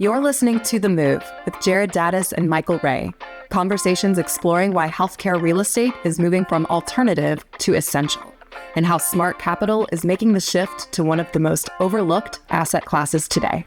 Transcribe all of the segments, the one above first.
You're listening to The Move with Jared Daddis and Michael Ray. Conversations exploring why healthcare real estate is moving from alternative to essential, and how smart capital is making the shift to one of the most overlooked asset classes today.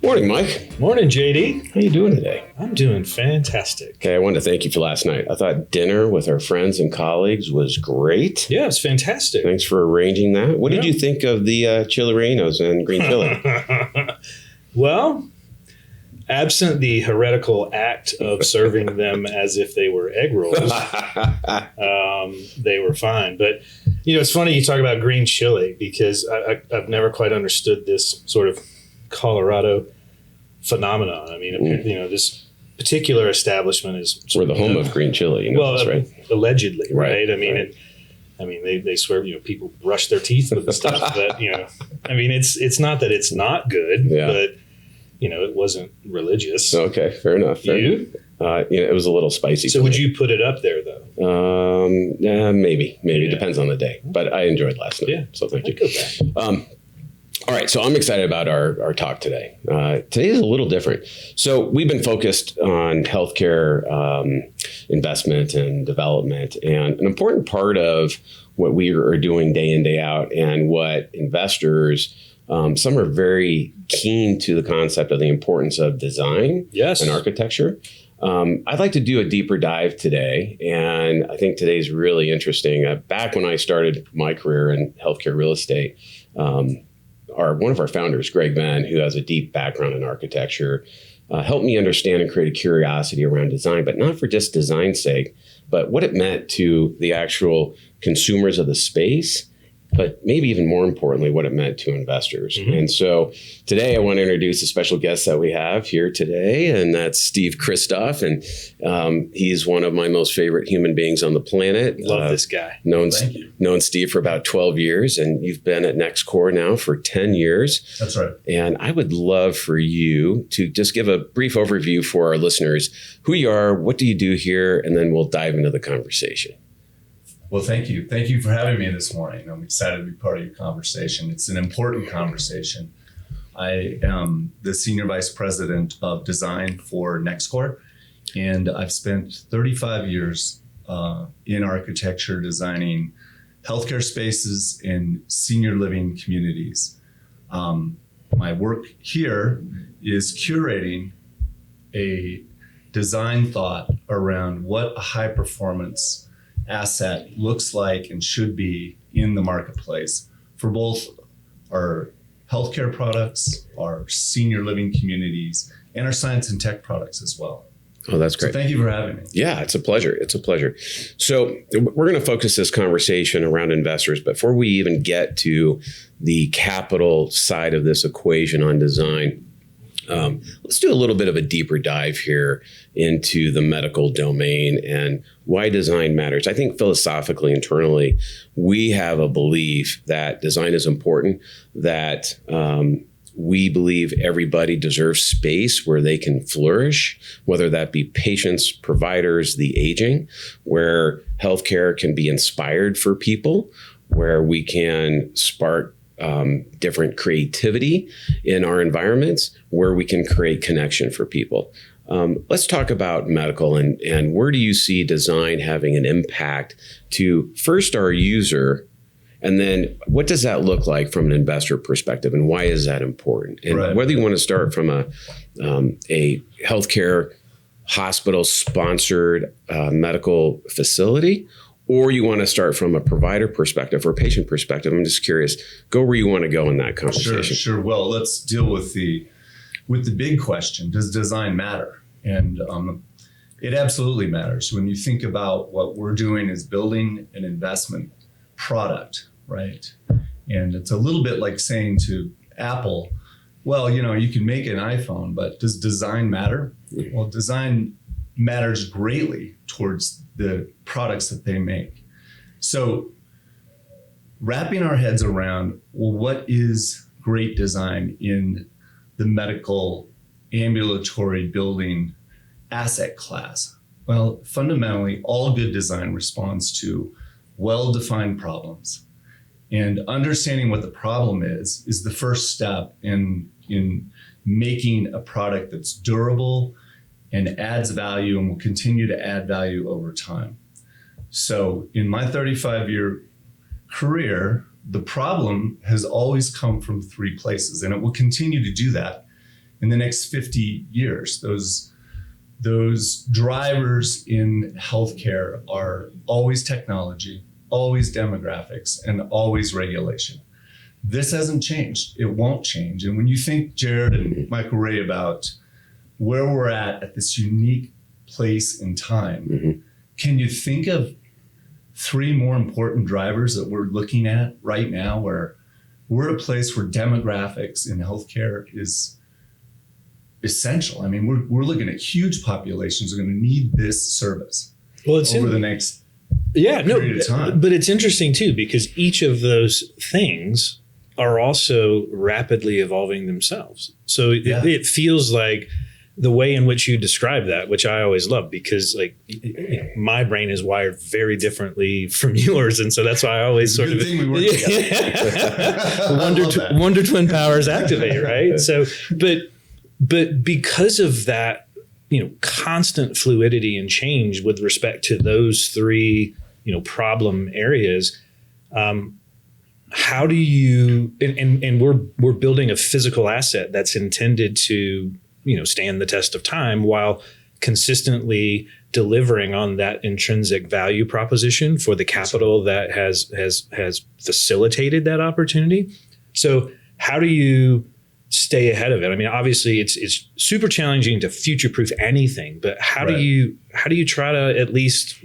Morning, Mike. Morning, JD. How you doing today? I'm doing fantastic. Okay, I wanted to thank you for last night. I thought dinner with our friends and colleagues was great. Yeah, it's fantastic. Thanks for arranging that. What did you think of the chili rellenos and green chili? Well, absent the heretical act of serving them as if they were egg rolls, they were fine. But, you know, it's funny you talk about green chili because I've never quite understood this sort of Colorado phenomenon. I mean, you know, this particular establishment is we're the home of green chili. You know, well, that's right. Allegedly, right? I mean, right. They swear, you know, people brush their teeth with the stuff, but, you know, I mean, it's not that it's not good, but, you know, it wasn't religious. Okay, fair enough. You know, it was a little spicy. So would you put it up there, though? Maybe. Depends on the day. But I enjoyed last night. Yeah, so thank you. Go back. All right, so I'm excited about our talk today. Today is a little different. So we've been focused on healthcare investment and development, and an important part of what we are doing day in, day out, and what investors, some are very keen to the concept of the importance of design and architecture. I'd like to do a deeper dive today, and I think today's really interesting. Back when I started my career in healthcare real estate, one of our founders, Greg Venn, who has a deep background in architecture, helped me understand and create a curiosity around design, but not for just design's sake, but what it meant to the actual consumers of the space, but maybe even more importantly, what it meant to investors. Mm-hmm. And so today I want to introduce a special guest that we have here today, and that's Steve Christoff. And he's one of my most favorite human beings on the planet. Love this guy. Known Steve for about 12 years, and you've been at NextCore now for 10 years. That's right. And I would love for you to just give a brief overview for our listeners, who you are, what do you do here, and then we'll dive into the conversation. Well, thank you. Thank you for having me this morning. I'm excited to be part of your conversation. It's an important conversation. I am the Senior Vice President of Design for NextCore, and I've spent 35 years in architecture designing healthcare spaces and senior living communities. My work here is curating a design thought around what a high performance asset looks like and should be in the marketplace for both our healthcare products, our senior living communities, and our science and tech products as well. Oh, that's great. So thank you for having me. Yeah, it's a pleasure. It's a pleasure. So we're going to focus this conversation around investors. But before we even get to the capital side of this equation on design, let's do a little bit of a deeper dive here into the medical domain and why design matters. I think philosophically, internally, we have a belief that design is important, that we believe everybody deserves space where they can flourish, whether that be patients, providers, the aging, where healthcare can be inspired for people, where we can spark different creativity in our environments, where we can create connection for people. Let's talk about medical and where do you see design having an impact to first our user, and then what does that look like from an investor perspective, and why is that important? And whether you want to start from a healthcare hospital sponsored medical facility, or you want to start from a provider perspective or patient perspective, I'm just curious, go where you want to go in that conversation. Sure. Well, let's deal with the big question, does design matter? And it absolutely matters. When you think about what we're doing is building an investment product, right? And it's a little bit like saying to Apple, well, you know, you can make an iPhone, but does design matter? Well, design matters greatly towards the products that they make. So wrapping our heads around, well, what is great design in the medical ambulatory building asset class? Well, fundamentally, all good design responds to well-defined problems. And understanding what the problem is the first step in making a product that's durable and adds value and will continue to add value over time. So in my 35-year career, the problem has always come from 3 places, and it will continue to do that in the next 50 years. Those drivers in healthcare are always technology, always demographics, and always regulation. This hasn't changed. It won't change. And when you think, Jared and Michael Ray, about where we're at this unique place in time, can you think of 3 more important drivers that we're looking at right now, where we're at a place where demographics in healthcare is essential? I mean, we're looking at huge populations are going to need this service over the next period of time. But it's interesting too, because each of those things are also rapidly evolving themselves. So it feels like the way in which you describe that, which I always love, because like my brain is wired very differently from yours, and so that's why I always sort of Wonder Twin powers activate, right? So, but because of that, constant fluidity and change with respect to those 3, problem areas. How do you? And we're building a physical asset that's intended to stand the test of time while consistently delivering on that intrinsic value proposition for the capital that has facilitated that opportunity. So how do you stay ahead of it? I mean, obviously it's super challenging to future-proof anything, but how do you try to at least,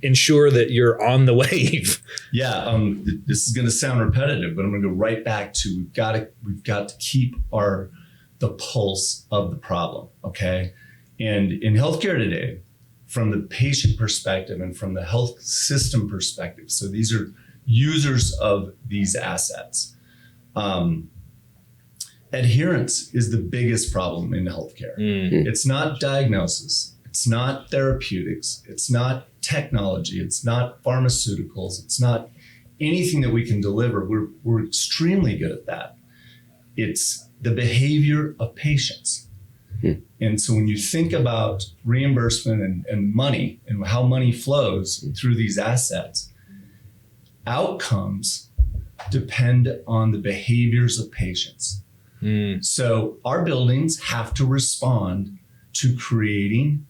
ensure that you're on the wave? Yeah. This is going to sound repetitive, but I'm going to go right back to, we've got to keep the pulse of the problem. Okay. And in healthcare today, from the patient perspective and from the health system perspective, so these are users of these assets, adherence is the biggest problem in healthcare. It's not diagnosis. It's not therapeutics. It's not technology. It's not pharmaceuticals. It's not anything that we can deliver. We're extremely good at that. It's the behavior of patients. And so when you think about reimbursement and money and how money flows through these assets, outcomes depend on the behaviors of patients. So our buildings have to respond to creating.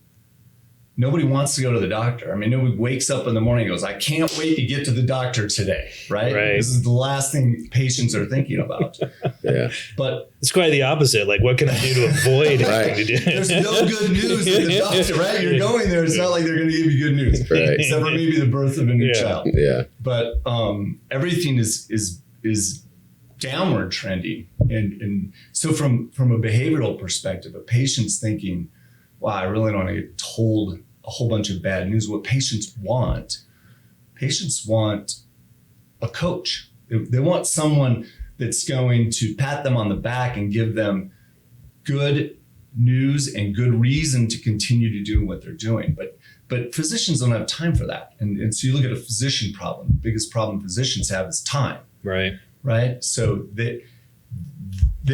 Nobody wants to go to the doctor. I mean, nobody wakes up in the morning and goes, I can't wait to get to the doctor today, right? This is the last thing patients are thinking about. But it's quite the opposite. Like, what can I do to avoid having to do it? There's no good news with the doctor, right? You're going there. It's not like they're going to give you good news, except for maybe the birth of a new child. But everything is downward trending. And so from a behavioral perspective, a patient's thinking, wow, I really don't want to get told a whole bunch of bad news. What patients want a coach. They want someone that's going to pat them on the back and give them good news and good reason to continue to do what they're doing. But physicians don't have time for that. And so you look at a physician problem. The biggest problem physicians have is time. Right. So they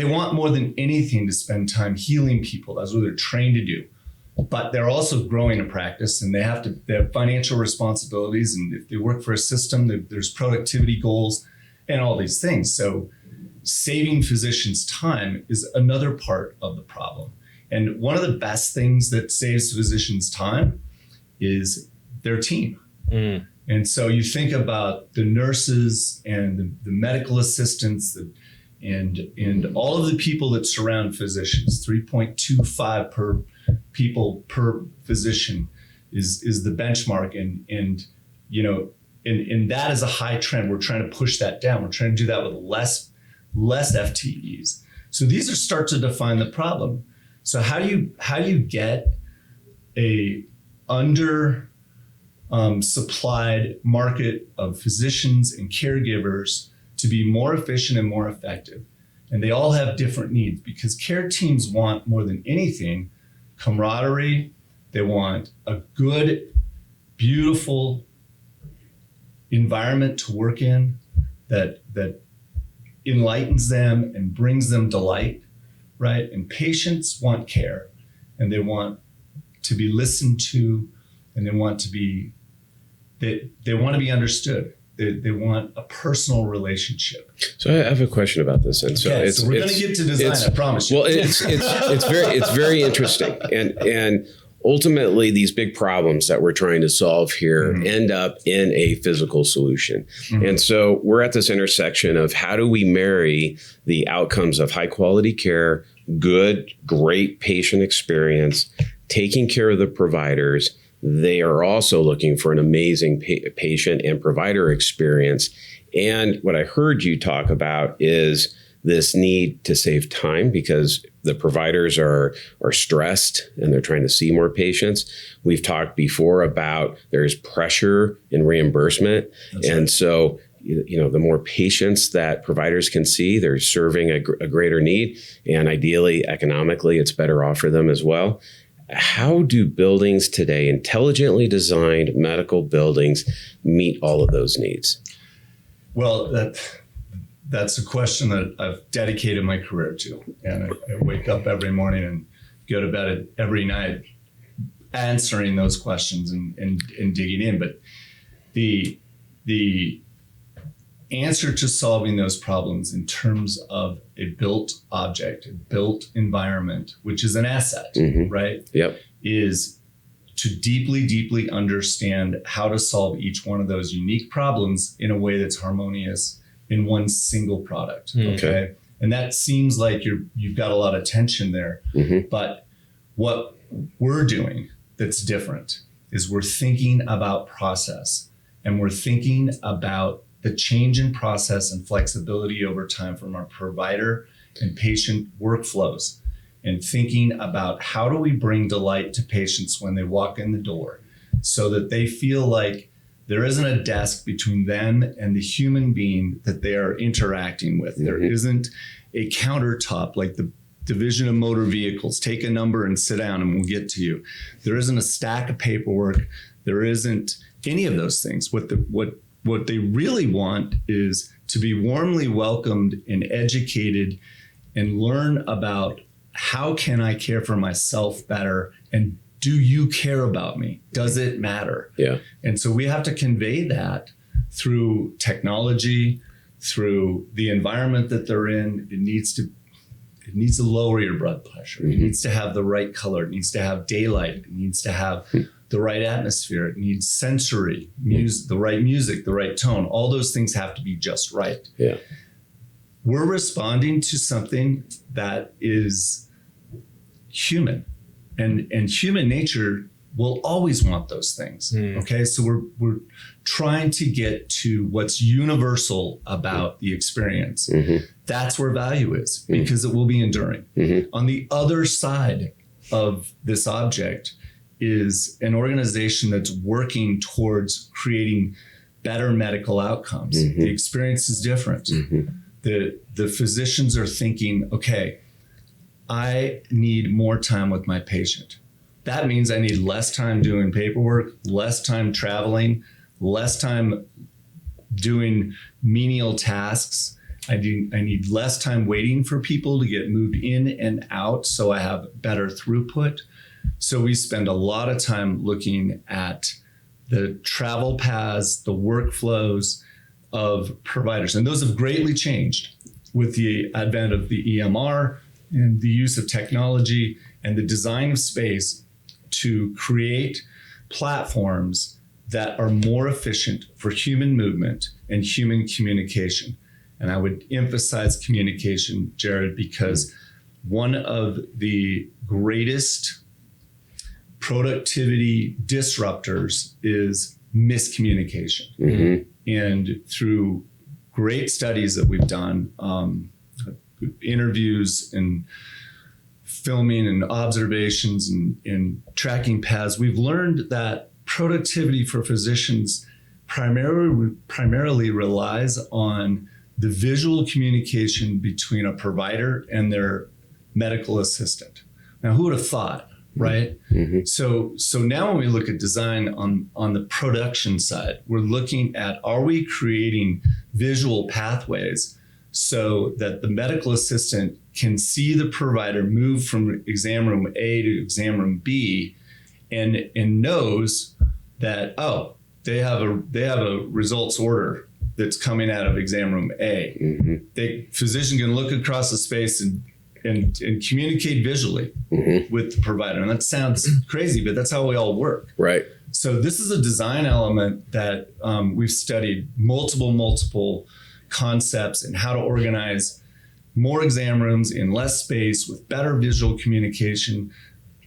want more than anything to spend time healing people. That's what they're trained to do. But they're also growing a practice, and they have financial responsibilities. And if they work for a system, there's productivity goals and all these things. So saving physicians time is another part of the problem. And one of the best things that saves physicians time is their team. And so you think about the nurses and the medical assistants and all of the people that surround physicians. 3.25 per people per physician is the benchmark, and that is a high trend. We're trying to push that down. We're trying to do that with less FTEs. So these start to define the problem. So how do you get a supplied market of physicians and caregivers to be more efficient and more effective? And they all have different needs, because care teams want, more than anything, camaraderie. They want a good, beautiful environment to work in. that enlightens them and brings them delight, right? And patients want care, and they want to be listened to, and they want to be understood. They want a personal relationship. So I have a question about this, and so so we're going to get to design. I promise you. Well, it's very interesting, and ultimately, these big problems that we're trying to solve here end up in a physical solution. And so we're at this intersection of how do we marry the outcomes of high quality care, great patient experience, taking care of the providers. They are also looking for an amazing patient and provider experience. And what I heard you talk about is this need to save time because the providers are stressed and they're trying to see more patients. We've talked before about there's pressure in reimbursement. That's and right. So, the more patients that providers can see, they're serving a greater need. And ideally, economically, it's better off for them as well. How do buildings today, intelligently designed medical buildings, meet all of those needs? Well, that's a question that I've dedicated my career to. And I wake up every morning and go to bed every night answering those questions and digging in. But the answer to solving those problems in terms of a built object, a built environment, which is an asset, right? Yep. Is to deeply, deeply understand how to solve each one of those unique problems in a way that's harmonious in one single product. Okay. And that seems like you've got a lot of tension there. But what we're doing that's different is we're thinking about process, and we're thinking about the change in process and flexibility over time from our provider and patient workflows, and thinking about how do we bring delight to patients when they walk in the door so that they feel like there isn't a desk between them and the human being that they are interacting with. There isn't a countertop like the Division of Motor Vehicles. Take a number and sit down and we'll get to you. There isn't a stack of paperwork. There isn't any of those things. What they really want is to be warmly welcomed and educated and learn about how can I care for myself better, and do you care about me? Does it matter? Yeah. And so we have to convey that through technology, through the environment that they're in. It needs to lower your blood pressure. It needs to have the right color. It needs to have daylight. It needs to have the right atmosphere. It needs sensory, the right music, the right tone. All those things have to be just right. Yeah. We're responding to something that is human, and human nature will always want those things. Okay. So we're trying to get to what's universal about the experience. That's where value is, because it will be enduring. On the other side of this object is an organization that's working towards creating better medical outcomes. The experience is different. The physicians are thinking, okay, I need more time with my patient. That means I need less time doing paperwork, less time traveling, less time doing menial tasks. I need less time waiting for people to get moved in and out so I have better throughput. So we spend a lot of time looking at the travel paths, the workflows of providers. And those have greatly changed with the advent of the EMR and the use of technology and the design of space to create platforms that are more efficient for human movement and human communication. And I would emphasize communication, Jared, because one of the greatest productivity disruptors is miscommunication. And through great studies that we've done, interviews and filming and observations and tracking paths, we've learned that productivity for physicians primarily relies on the visual communication between a provider and their medical assistant. Now, who would have thought right? So now when we look at design on the production side, we're looking at, are we creating visual pathways so that the medical assistant can see the provider move from exam room A to exam room B and knows that, oh, they have a results order that's coming out of exam room A. The physician can look across the space and communicate visually with the provider. And that sounds crazy, but that's how we all work. Right. So this is a design element that we've studied multiple concepts and how to organize more exam rooms in less space with better visual communication,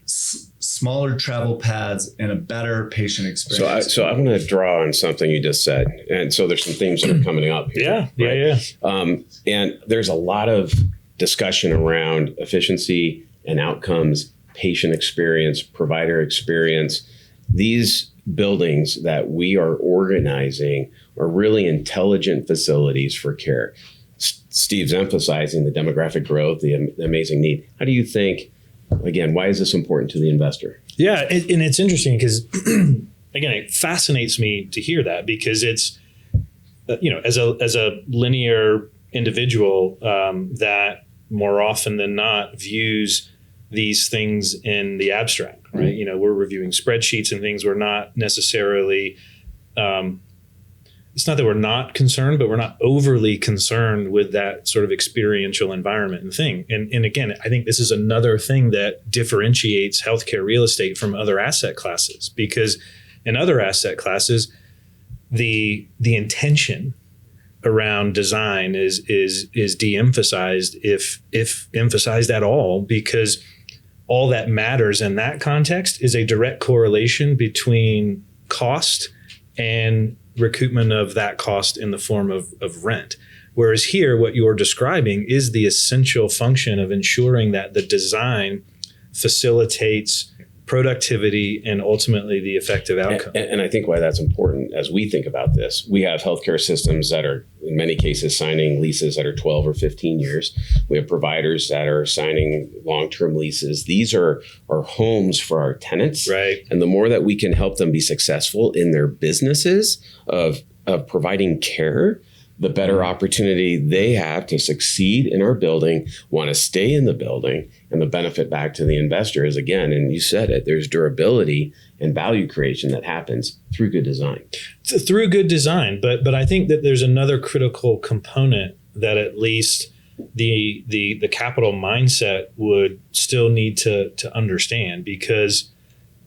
smaller travel paths, and a better patient experience. So I'm going to draw on something you just said. And so there's some themes that are coming up here. Yeah. And there's a lot of discussion around efficiency and outcomes, patient experience, provider experience. These buildings that we are organizing are really intelligent facilities for care. Steve's emphasizing the demographic growth, the amazing need. How do you think, again, why is this important to the investor? Yeah, and it's interesting because, again, it fascinates me to hear that because it's, as a linear individual that more often than not views these things in the abstract, right? We're reviewing spreadsheets and things. We're not necessarily, it's not that we're not concerned, but we're not overly concerned with that sort of experiential environment and thing. And again, I think this is another thing that differentiates healthcare real estate from other asset classes, because in other asset classes, the intention around design is de-emphasized, if emphasized at all, because all that matters in that context is a direct correlation between cost and recoupment of that cost in the form of rent. Whereas here, what you're describing is the essential function of ensuring that the design facilitates productivity and ultimately the effective outcome. And I think why that's important as we think about this, we have healthcare systems that are in many cases signing leases that are 12 or 15 years. We have providers that are signing long-term leases. These are homes for our tenants. Right. And the more that we can help them be successful in their businesses of providing care, the better opportunity they have to succeed in our building, want to stay in the building, and the benefit back to the investor is, again, and you said it, there's durability and value creation that happens through good design. Through good design, but I think that there's another critical component that at least the capital mindset would still need to understand, because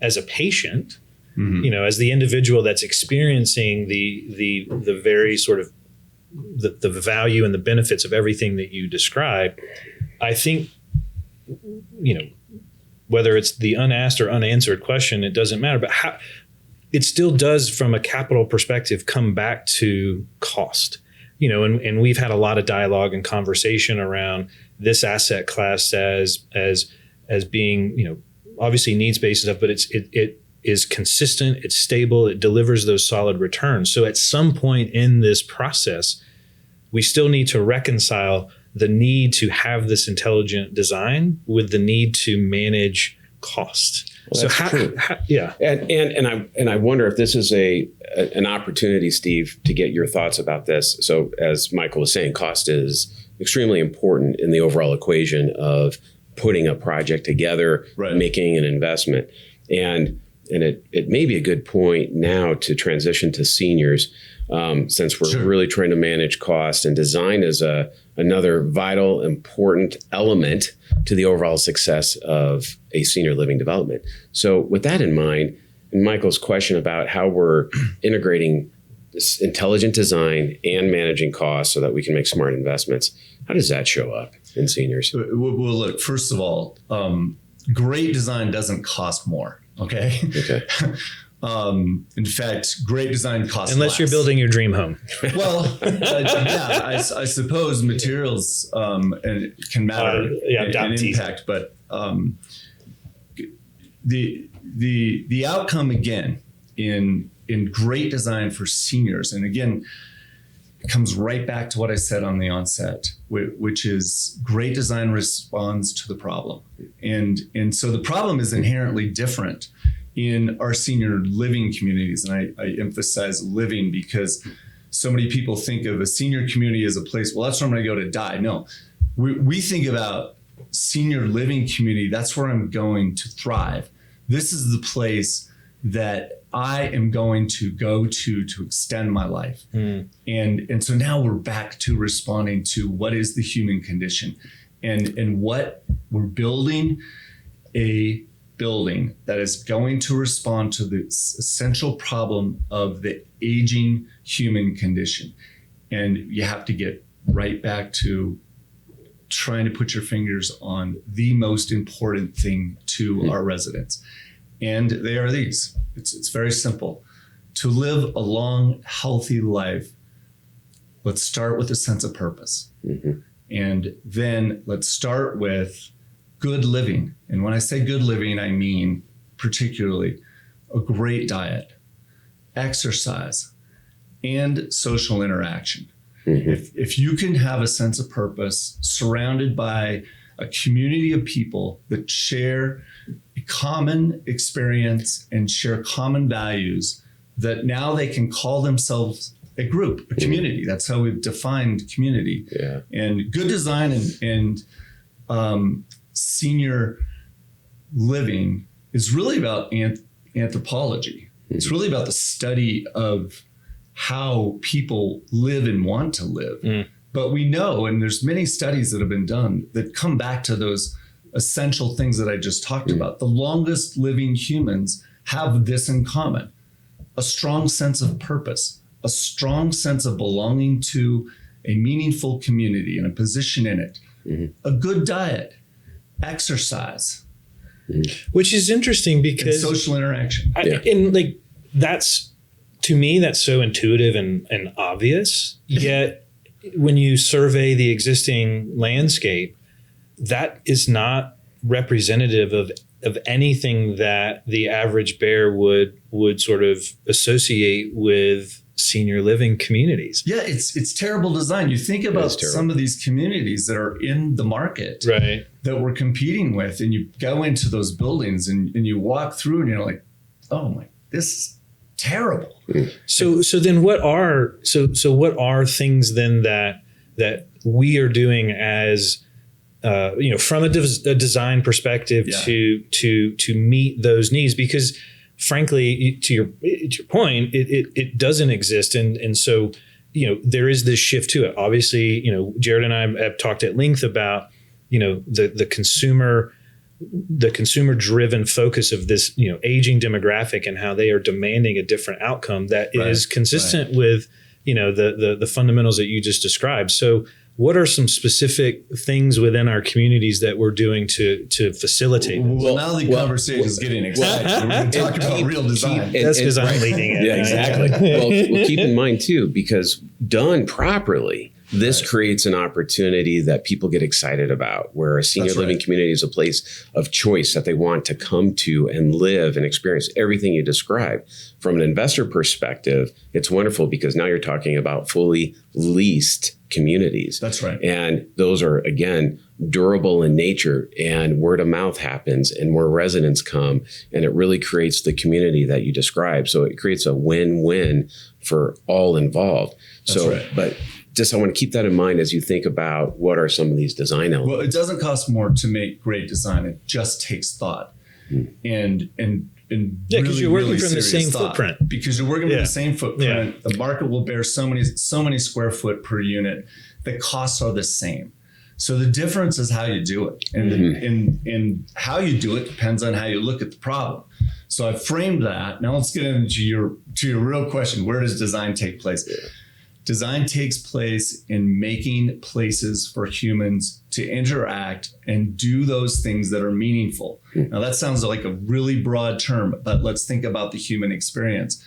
as a patient, as the individual that's experiencing the very sort of the value and the benefits of everything that you described, I think, whether it's the unasked or unanswered question, it doesn't matter, but how it still does from a capital perspective come back to cost, and we've had a lot of dialogue and conversation around this asset class as being, obviously needs-based stuff, but it is consistent, it's stable, it delivers those solid returns. So at some point in this process, we still need to reconcile the need to have this intelligent design with the need to manage cost. Well, that's true. Yeah. And I wonder if this is an opportunity, Steve, to get your thoughts about this. So as Michael was saying, cost is extremely important in the overall equation of putting a project together, right, making an investment. And it may be a good point now to transition to seniors, since we're really trying to manage cost, and design is another vital, important element to the overall success of a senior living development. So with that in mind, and Michael's question about how we're integrating this intelligent design and managing costs so that we can make smart investments, how does that show up in seniors? Well, look, first of all, great design doesn't cost more. Okay. In fact, great design costs unless less. You're building your dream home. Well, I suppose materials can matter and impact, but the outcome again in great design for seniors, and again, it comes right back to what I said on the onset, which is great design responds to the problem. And so the problem is inherently different in our senior living communities. And I emphasize living because so many people think of a senior community as a place, well, that's where I'm going to go to die. No, we think about senior living community. That's where I'm going to thrive. This is the place that I am going to go to extend my life. And so now we're back to responding to what is the human condition and what we're building a building that is going to respond to the essential problem of the aging human condition. And you have to get right back to trying to put your fingers on the most important thing to our residents. And they are these. It's very simple. To live a long, healthy life, let's start with a sense of purpose. And then let's start with good living. And when I say good living, I mean particularly a great diet, exercise, and social interaction. If you can have a sense of purpose surrounded by a community of people that share a common experience and share common values, that now they can call themselves a group, a community. That's how we've defined community. And good design and senior living is really about anthropology. It's really about the study of how people live and want to live. But we know, and there's many studies that have been done that come back to those essential things that I just talked about. The longest living humans have this in common: a strong sense of purpose, a strong sense of belonging to a meaningful community and a position in it, a good diet, exercise, which is interesting because and social interaction. And like, that's, to me, that's so intuitive and obvious. Yet when you survey the existing landscape, that is not representative of anything that the average bear would sort of associate with senior living communities. Yeah, it's terrible design. You think about some of these communities that are in the market, right, that we're competing with, and you go into those buildings and you walk through and you're like, oh my, this is terrible. So then what are things then that we are doing as from a design perspective to meet those needs? Because frankly, to your point, it doesn't exist, and so there is this shift to it. Obviously, Jared and I have talked at length about the consumer driven focus of this aging demographic and how they are demanding a different outcome that is consistent with the fundamentals that you just described. So what are some specific things within our communities that we're doing to facilitate this? Well, now the conversation is getting exciting. We're going to talk about real design. That's because I'm leading it. Yeah, exactly. Well, keep in mind too, because done properly, this creates an opportunity that people get excited about, where a senior living community is a place of choice that they want to come to and live and experience everything you described. From an investor perspective, it's wonderful because now you're talking about fully leased communities. That's right. And those are, again, durable in nature, and word of mouth happens and more residents come, and it really creates the community that you described. So it creates a win-win for all involved. But just I want to keep that in mind as you think about what are some of these design elements. Well, it doesn't cost more to make great design. It just takes thought and because you're working from the same footprint. Because you're working from the same footprint. Yeah. The market will bear so many square foot per unit. The costs are the same. So the difference is how you do it, and how you do it depends on how you look at the problem. So I framed that. Now let's get into your real question: where does design take place? Yeah. Design takes place in making places for humans to interact and do those things that are meaningful. Now that sounds like a really broad term, but let's think about the human experience.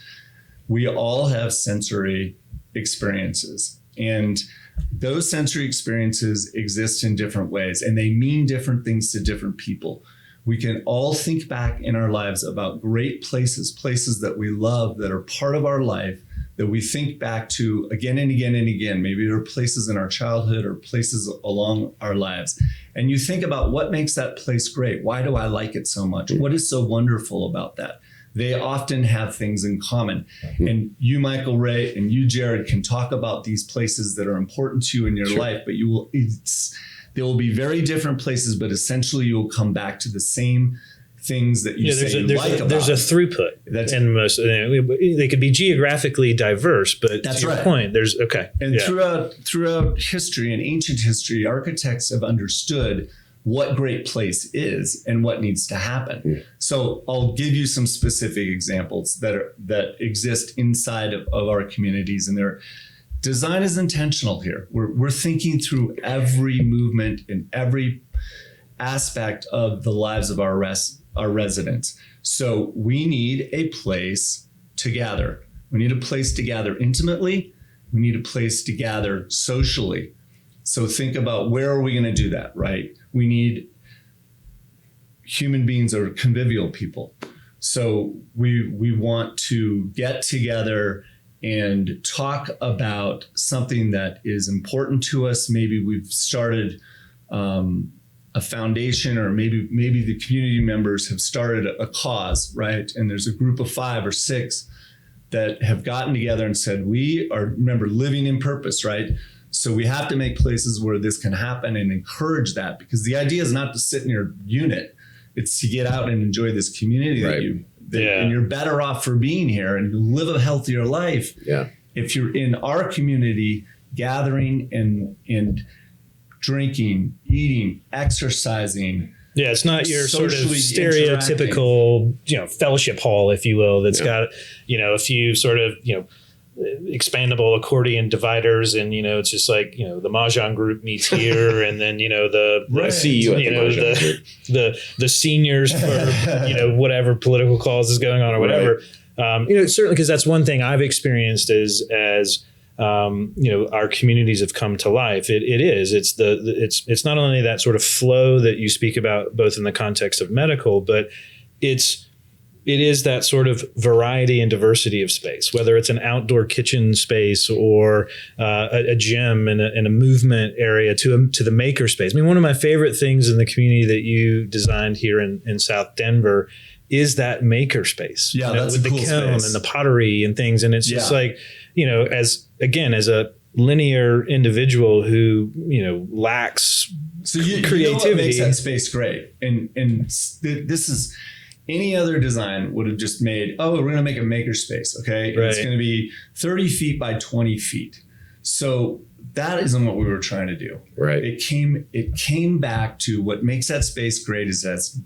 We all have sensory experiences, and those sensory experiences exist in different ways, and they mean different things to different people. We can all think back in our lives about great places that we love, that are part of our life, that we think back to again and again and again. Maybe there are places in our childhood or places along our lives. And you think about what makes that place great. Why do I like it so much? What is so wonderful about that? They often have things in common. And you, Michael Ray, and you, Jared, can talk about these places that are important to you in your life, but there will be very different places, but essentially you will come back to the same things that you say you like about. There's a throughput. In most, they could be geographically diverse, but that's to your right. point, there's okay. And throughout history and ancient history, architects have understood what great place is and what needs to happen. So I'll give you some specific examples that exist inside of our communities, and their design is intentional here. We're thinking through every movement and every aspect of the lives of our residents. So we need a place to gather. We need a place to gather intimately. We need a place to gather socially. So think about, where are we going to do that, right? We need, human beings are convivial people. So we want to get together and talk about something that is important to us. Maybe we've started a foundation, or maybe the community members have started a cause, right? And there's a group of 5 or 6 that have gotten together and said, we are, remember, living in purpose, right? So we have to make places where this can happen and encourage that, because the idea is not to sit in your unit. It's to get out and enjoy this community and you're better off for being here, and you live a healthier life. Yeah. If you're in our community, gathering and drinking, eating, exercising. Yeah, it's not your sort of stereotypical, fellowship hall, if you will, that's got, a few sort of, expandable accordion dividers, and it's just like the Mahjong group meets here, and then I see you at the Mahjong group. the seniors for whatever political cause is going on or whatever. Right. Certainly, because that's one thing I've experienced as our communities have come to life. It's not only that sort of flow that you speak about, both in the context of medical, but it is that sort of variety and diversity of space, whether it's an outdoor kitchen space or a gym and a movement area to the maker space. I mean, one of my favorite things in the community that you designed here in South Denver is that maker space. Yeah, that's with a cool the kiln space. And the pottery and things. And it's just like, as a linear individual who, lacks creativity. You know what makes that space great? And this is, any other design would have just made, we're going to make a maker space, okay? And it's going to be 30 feet by 20 feet. So that isn't what we were trying to do. Right. It came back to what makes that space great is that's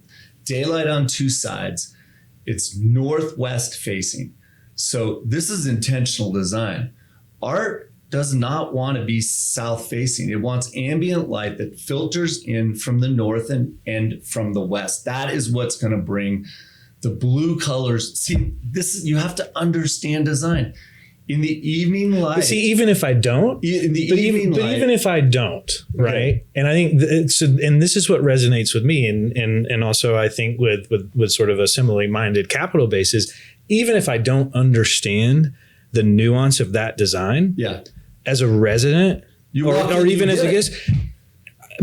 daylight on 2 sides. It's northwest facing. So this is intentional design. Art does not want to be south facing. It wants ambient light that filters in from the north and from the west. That is what's going to bring the blue colors. See, you have to understand design. In the evening light. But see, even if I don't, even if I don't, right? Okay. And I think and this is what resonates with me, and also I think with sort of a similarly minded capital base is, even if I don't understand the nuance of that design, as a resident, or even as a guest,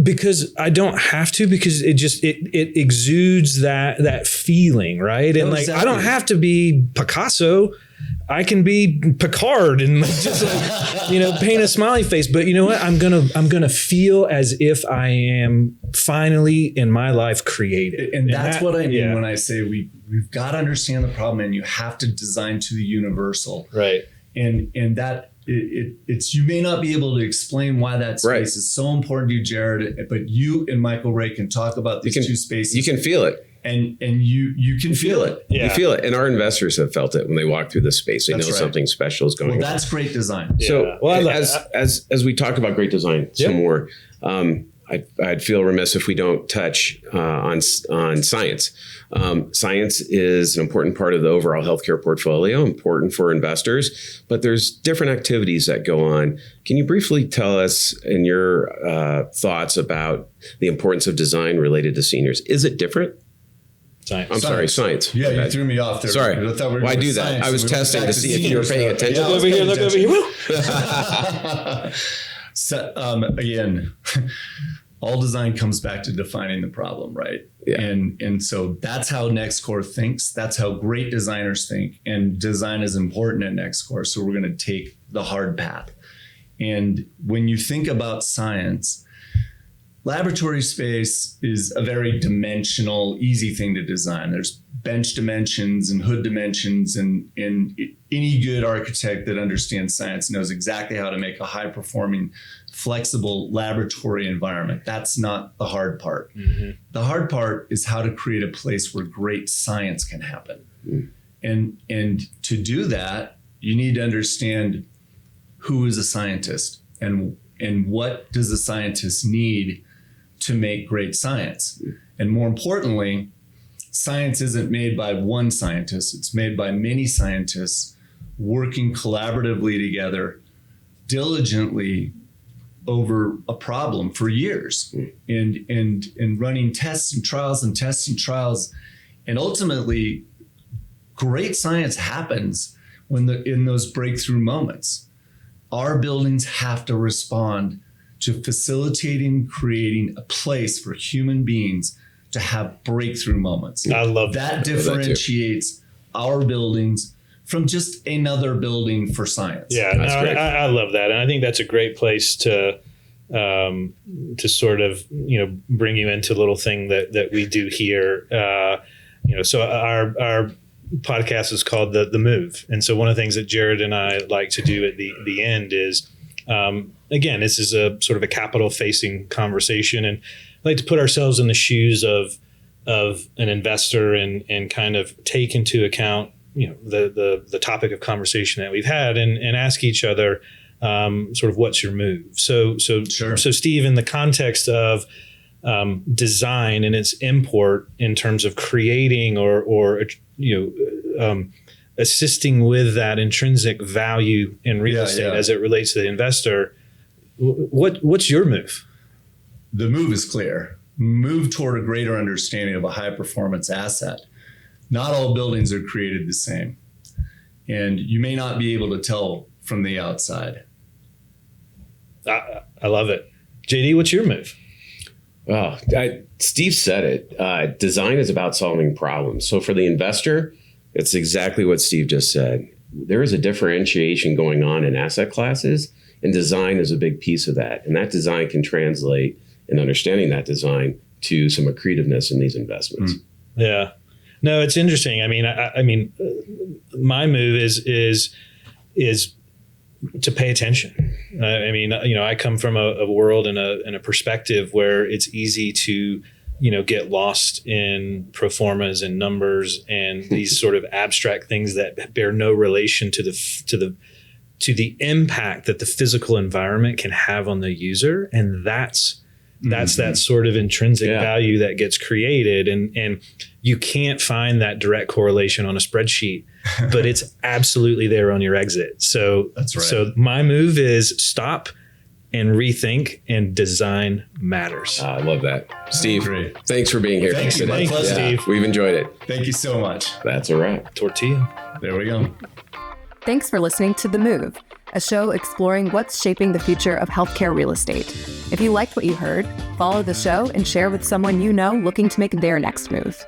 because I don't have to, because it exudes that feeling, right? And I don't have to be Picasso. I can be Picard and just paint a smiley face. But you know what? I'm gonna feel as if I am finally in my life creative. And that's what I mean when I say we've got to understand the problem, and you have to design to the universal, right? And that. It's you may not be able to explain why that space is so important to you, Jared, but you and Michael Ray can talk about these 2 spaces. You can feel it. And you can feel it. Yeah. You feel it. And our investors have felt it when they walk through this space. They know something special is going on. Well, that's great design. Yeah. So as we talk about great design some more, I'd feel remiss if we don't touch on science. Science is an important part of the overall healthcare portfolio, important for investors, but there's different activities that go on. Can you briefly tell us in your thoughts about the importance of design related to seniors? Is it different? Science. I'm sorry, science. Yeah, Okay. you threw me off there. Sorry. I thought we were Why going do to that? science, I was and we went testing back to see if you were seniors, paying but- attention. Yeah, I was Over here, paying look over attention. here. So, again, all design comes back to defining the problem, right? Yeah. And so that's how NextCore thinks. That's how great designers think. And design is important at NextCore. So we're going to take the hard path. And when you think about science, laboratory space is a very dimensional, easy thing to design. There's bench dimensions and hood dimensions, and any good architect that understands science knows exactly how to make a high-performing, flexible laboratory environment. That's not the hard part. Mm-hmm. The hard part is how to create a place where great science can happen. And to do that, you need to understand who is a scientist and what does a scientist need to make great science. And more importantly, science isn't made by one scientist. It's made by many scientists working collaboratively together, diligently over a problem for years, and running tests and trials and tests and trials. And ultimately, great science happens when in those breakthrough moments. Our buildings have to respond to facilitating, creating a place for human beings to have breakthrough moments. I love that. that. Differentiates our buildings from just another building for science. Yeah, That's no, great. I love that, and I think that's a great place to sort of bring you into a little thing that we do here. So our podcast is called the Move, and so one of the things that Jared and I like to do at the end is, again, this is a sort of a capital facing conversation, and I like to put ourselves in the shoes of an investor and kind of take into account the topic of conversation that we've had and ask each other sort of what's your move. So Sure. So Steve, in the context of design and its import in terms of creating or assisting with that intrinsic value in real estate as it relates to the investor, what's your move? The move is clear. Move toward a greater understanding of a high performance asset. Not all buildings are created the same, and you may not be able to tell from the outside. I love it. JD, what's your move? Oh, Steve said it. Design is about solving problems. So for the investor, it's exactly what Steve just said. There is a differentiation going on in asset classes, and design is a big piece of that. And that design can translate, in understanding that design, to some accretiveness in these investments. Yeah. No, it's interesting. I mean, my move is to pay attention. I come from a world and a perspective where it's easy to, get lost in pro formas and numbers and these sort of abstract things that bear no relation to the impact that the physical environment can have on the user, and that's that sort of intrinsic value that gets created, and you can't find that direct correlation on a spreadsheet, but it's absolutely there on your exit. So That's right. So my move is stop and rethink, and design matters. I love that. Steve, Great. thanks for being here Thank you. today. My pleasure, Steve. We've enjoyed it. Thank you so much. That's a wrap. Tortilla. There we go. Thanks for listening to The Move, a show exploring what's shaping the future of healthcare real estate. If you liked what you heard, follow the show and share with someone you know looking to make their next move.